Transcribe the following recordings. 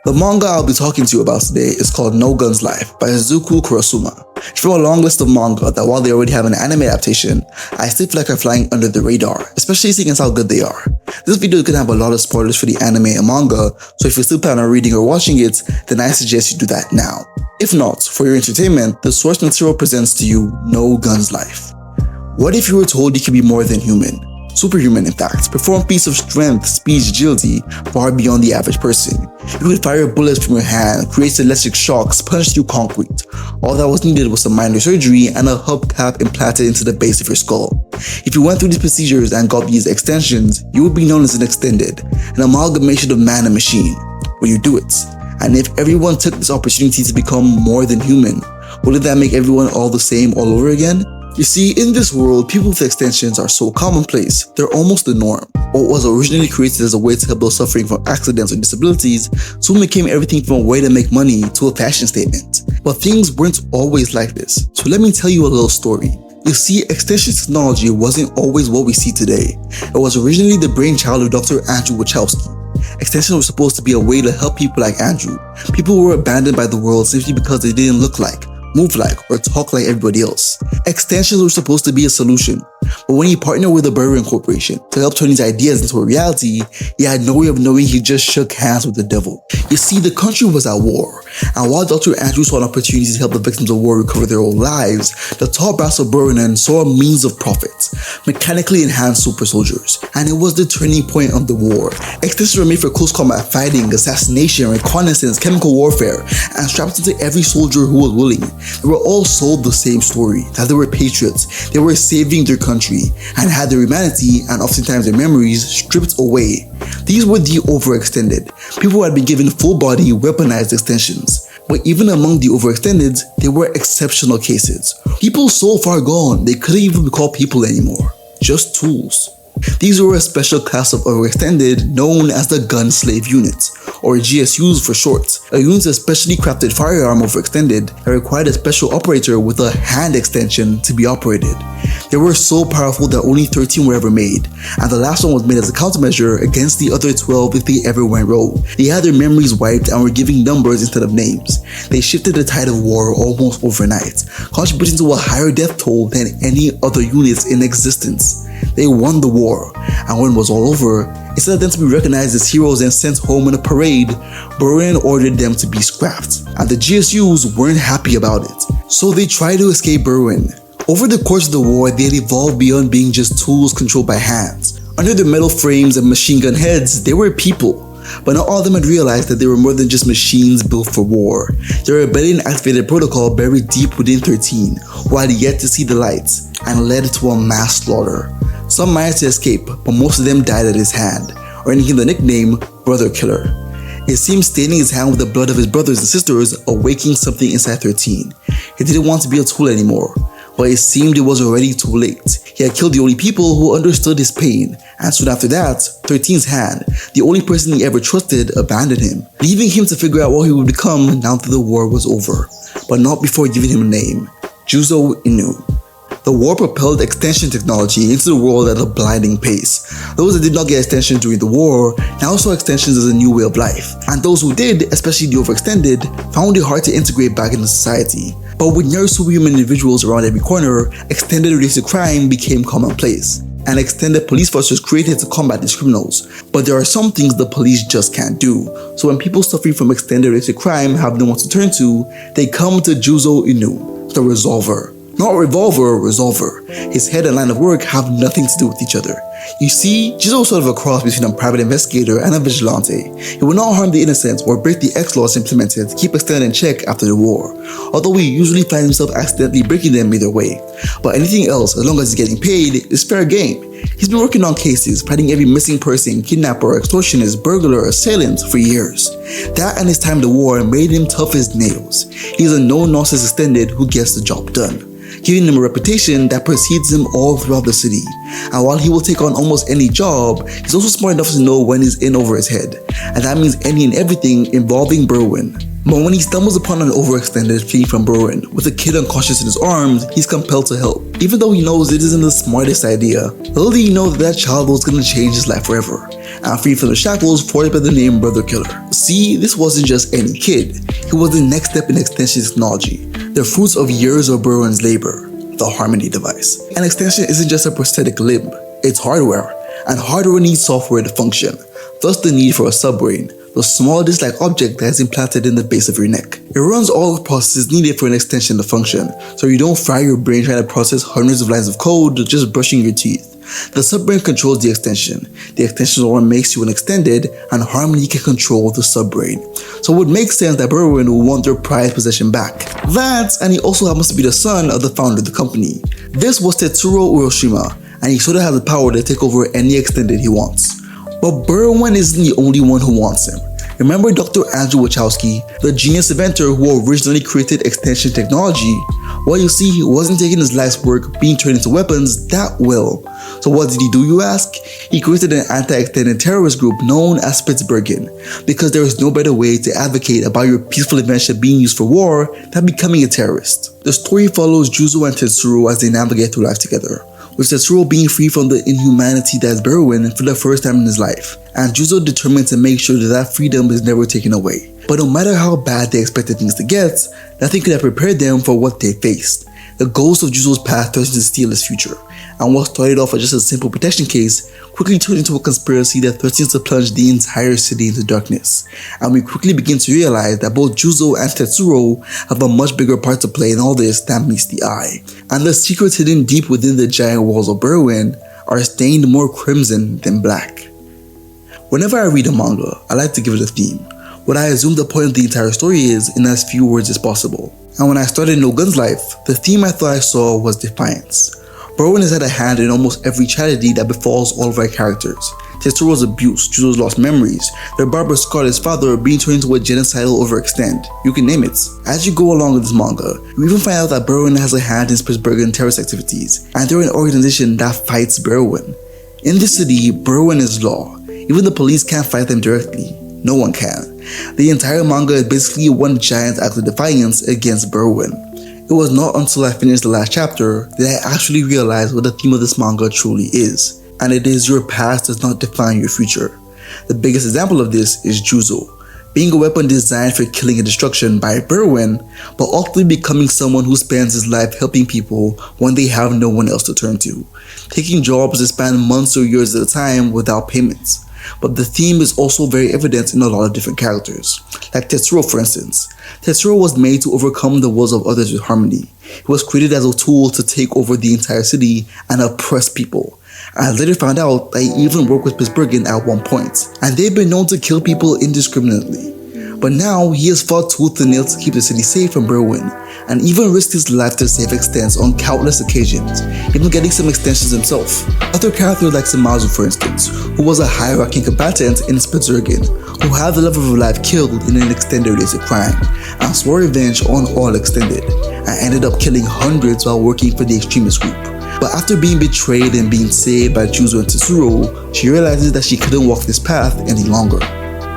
The manga I'll be talking to you about today is called No Gunslave by Izuku Kurosuma. It's from a long list of manga that while they already have an anime adaptation, I still feel like are flying under the radar, especially seeing as how good they are. This video is going to have a lot of spoilers for the anime and manga, so if you still plan on reading or watching it, then I suggest you do that now. If not, for your entertainment, the source material presents to you No Gunslave. What if you were told you could be more than human? Superhuman in fact, perform feats of strength, speed, agility far beyond the average person. You could fire bullets from your hand, create electric shocks, punch through concrete. All that was needed was some minor surgery and a hubcap implanted into the base of your skull. If you went through these procedures and got these extensions, you would be known as an extended, an amalgamation of man and machine. Will you do it? And if everyone took this opportunity to become more than human, wouldn't that make everyone all the same all over again? You see, in this world, people with extensions are so commonplace, they're almost the norm. What was originally created as a way to help those suffering from accidents or disabilities soon became everything from a way to make money to a fashion statement. But things weren't always like this, so let me tell you a little story. You see, extension technology wasn't always what we see today. It was originally the brainchild of Dr. Andrew Wachowski. Extensions were supposed to be a way to help people like Andrew, people who were abandoned by the world simply because they didn't look like, move like, or talk like everybody else. Extensions were supposed to be a solution, but when he partnered with the Burian Corporation to help turn these ideas into a reality, he had no way of knowing he just shook hands with the devil. You see, the country was at war, and while Dr. Andrew saw an opportunity to help the victims of war recover their own lives, the tall brass of Burian saw a means of profit, mechanically enhanced super soldiers, and it was the turning point of the war. Extensions were made for close combat fighting, assassination, reconnaissance, chemical warfare, and strapped into every soldier who was willing. They were all sold the same story, that they were patriots, they were saving their country, and had their humanity and oftentimes their memories stripped away. These were the overextended, people who had been given full-body weaponized extensions. But even among the overextended, there were exceptional cases. People so far gone, they couldn't even be called people anymore, just tools. These were a special class of overextended known as the gunslave unit, or GSUs for short. A unit especially crafted firearm overextended that required a special operator with a hand extension to be operated. They were so powerful that only 13 were ever made, and the last one was made as a countermeasure against the other 12 if they ever went rogue. They had their memories wiped and were giving numbers instead of names. They shifted the tide of war almost overnight, contributing to a higher death toll than any other units in existence. They won the war, and when it was all over, instead of them to be recognized as heroes and sent home in a parade, Burian ordered them to be scrapped, and the GSUs weren't happy about it, so they tried to escape Burian. Over the course of the war, they had evolved beyond being just tools controlled by hands. Under their metal frames and machine gun heads, they were people. But not all of them had realized that they were more than just machines built for war. Their rebellion-activated protocol buried deep within 13, who had yet to see the lights, and led to a mass slaughter. Some managed to escape, but most of them died at his hand, earning him the nickname Brother Killer. It seems staining his hand with the blood of his brothers and sisters awakened something inside 13. He didn't want to be a tool anymore, but it seemed it was already too late. He had killed the only people who understood his pain, and soon after that, 13's hand, the only person he ever trusted, abandoned him, leaving him to figure out what he would become now that the war was over, but not before giving him a name, Juzo Inu. The war propelled extension technology into the world at a blinding pace. Those that did not get extensions during the war now saw extensions as a new way of life, and those who did, especially the overextended, found it hard to integrate back into society. But with near superhuman individuals around every corner, extended related crime became commonplace, and extended police forces created to combat these criminals. But there are some things the police just can't do, so when people suffering from extended related crime have no one to turn to, they come to Juzo Inu, the Resolver. Not Revolver, Resolver. His head and line of work have nothing to do with each other. You see, Juzo was sort of a cross between a private investigator and a vigilante. He would not harm the innocent or break the X-laws implemented to keep extended in check after the war, although he usually finds himself accidentally breaking them either way. But anything else, as long as he's getting paid, is fair game. He's been working on cases, fighting every missing person, kidnapper, extortionist, burglar, assailant for years. That and his time in the war made him tough as nails. He's a no-nonsense extended who gets the job done, giving him a reputation that precedes him all throughout the city. And while he will take on almost any job, he's also smart enough to know when he's in over his head, and that means any and everything involving Burian. But when he stumbles upon an overextended fleeing from Berwin with a kid unconscious in his arms, he's compelled to help. Even though he knows it isn't the smartest idea, little did he know that child was going to change his life forever, and free from the shackles forged by the name Brother Killer. See, this wasn't just any kid, he was the next step in extension technology, the fruits of years of Berwin's labor, the Harmony device. An extension isn't just a prosthetic limb, it's hardware, and hardware needs software to function, thus the need for a subbrain, the small disc-like object that is implanted in the base of your neck. It runs all the processes needed for an extension to function, so you don't fry your brain trying to process hundreds of lines of code just brushing your teeth. The subbrain controls the extension is what makes you an extended, and Harmony can control the subbrain. So it would make sense that Berwin will want their prized possession back. That, and he also happens to be the son of the founder of the company. This was Tetsuro Uroshima, and he sort of has the power to take over any extended he wants. But Berwin isn't the only one who wants him. Remember Dr. Andrew Wachowski, the genius inventor who originally created extension technology? Well, you see, he wasn't taking his life's work being turned into weapons that well. So what did he do, you ask? He created an anti-extended terrorist group known as Spitsbergen, because there is no better way to advocate about your peaceful invention being used for war than becoming a terrorist. The story follows Juzo and Tetsuro as they navigate through life together, with Tetsuro being free from the inhumanity that is Berwin for the first time in his life, and Juzo determined to make sure that freedom is never taken away. But no matter how bad they expected things to get, nothing could have prepared them for what they faced. The ghost of Juzo's past threatened to steal his future, and what started off as just a simple protection case quickly turned into a conspiracy that threatens to plunge the entire city into darkness. And we quickly begin to realize that both Juzo and Tetsuro have a much bigger part to play in all this than meets the eye. And the secrets hidden deep within the giant walls of Berwin are stained more crimson than black. Whenever I read a manga, I like to give it a theme. What I assume the point of the entire story is in as few words as possible. And when I started No Gunslave, the theme I thought I saw was defiance. Berwin has had a hand in almost every tragedy that befalls all of our characters. Tetsuro's abuse, Juzo's lost memories, their barber Scarlet's father being turned into a genocidal overextend, you can name it. As you go along with this manga, you even find out that Berwin has a hand in Spitsbergen terrorist activities, and they're an organization that fights Berwin. In this city, Berwin is law. Even the police can't fight them directly. No one can. The entire manga is basically one giant act of defiance against Berwin. It was not until I finished the last chapter that I actually realized what the theme of this manga truly is. And it is your past does not define your future. The biggest example of this is Juzo, being a weapon designed for killing and destruction by Berwin, but ultimately becoming someone who spends his life helping people when they have no one else to turn to, taking jobs that span months or years at a time without payments. But the theme is also very evident in a lot of different characters, like Tetsuro for instance. Tetsuro was made to overcome the wills of others with harmony. He was created as a tool to take over the entire city and oppress people. I later found out that he even worked with Spitsbergen at one point, and they've been known to kill people indiscriminately. But now he has fought tooth and nail to keep the city safe from Berwin, and even risked his life to save extents on countless occasions, even getting some extensions himself. Other characters like Samazu for instance, who was a high-ranking combatant in Spitsbergen, who had the love of her life killed in an extended related crime, and swore revenge on all extended, and ended up killing hundreds while working for the extremist group. But after being betrayed and being saved by Juzo and Tetsuro, she realizes that she couldn't walk this path any longer.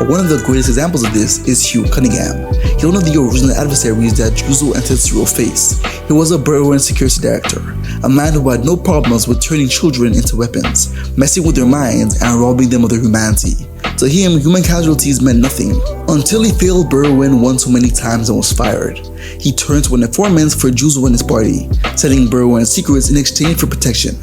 But one of the greatest examples of this is Hugh Cunningham. He's one of the original adversaries that Juzo and Tetsuro face. He was a Berwin security director, a man who had no problems with turning children into weapons, messing with their minds and robbing them of their humanity. To him, human casualties meant nothing, until he failed Berwin one too many times and was fired. He turned to an informant for Juzo and his party, selling Berwin's secrets in exchange for protection.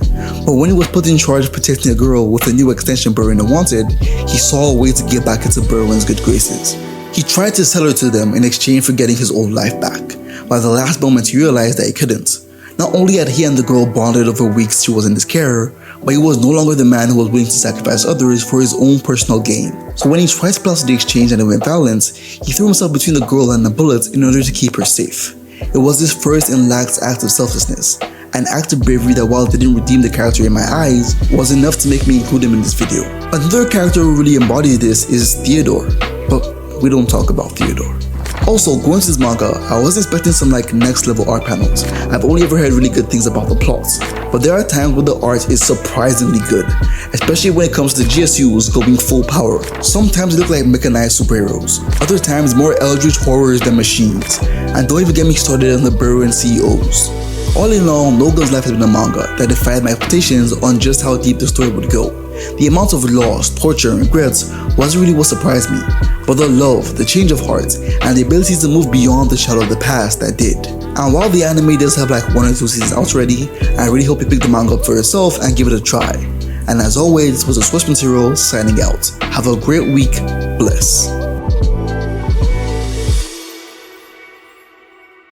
But when he was put in charge of protecting a girl with a new extension Berwin wanted, he saw a way to get back into Berwin's good graces. He tried to sell her to them in exchange for getting his old life back, but at the last moment he realized that he couldn't. Not only had he and the girl bonded over weeks she was in his care, but he was no longer the man who was willing to sacrifice others for his own personal gain. So when he tried to plaster the exchange and it went violent, he threw himself between the girl and the bullet in order to keep her safe. It was his first and last act of selflessness, an act of bravery that while it didn't redeem the character in my eyes, was enough to make me include him in this video. Another character who really embodies this is Theodore, but we don't talk about Theodore. Also, going to this manga, I was expecting some next level art panels. I've only ever heard really good things about the plots, but there are times where the art is surprisingly good, especially when it comes to GSUs going full power. Sometimes they look like mechanized superheroes, other times more eldritch horrors than machines, and don't even get me started on the Burrow CEOs. All in all, No Gun's Life has been a manga that defied my expectations on just how deep the story would go. The amount of loss, torture, and regrets wasn't really what surprised me, but the love, the change of heart, and the ability to move beyond the shadow of the past that did. And while the anime does have 1 or 2 seasons out already, I really hope you pick the manga up for yourself and give it a try. And as always, this was a Source Material signing out. Have a great week. Bless.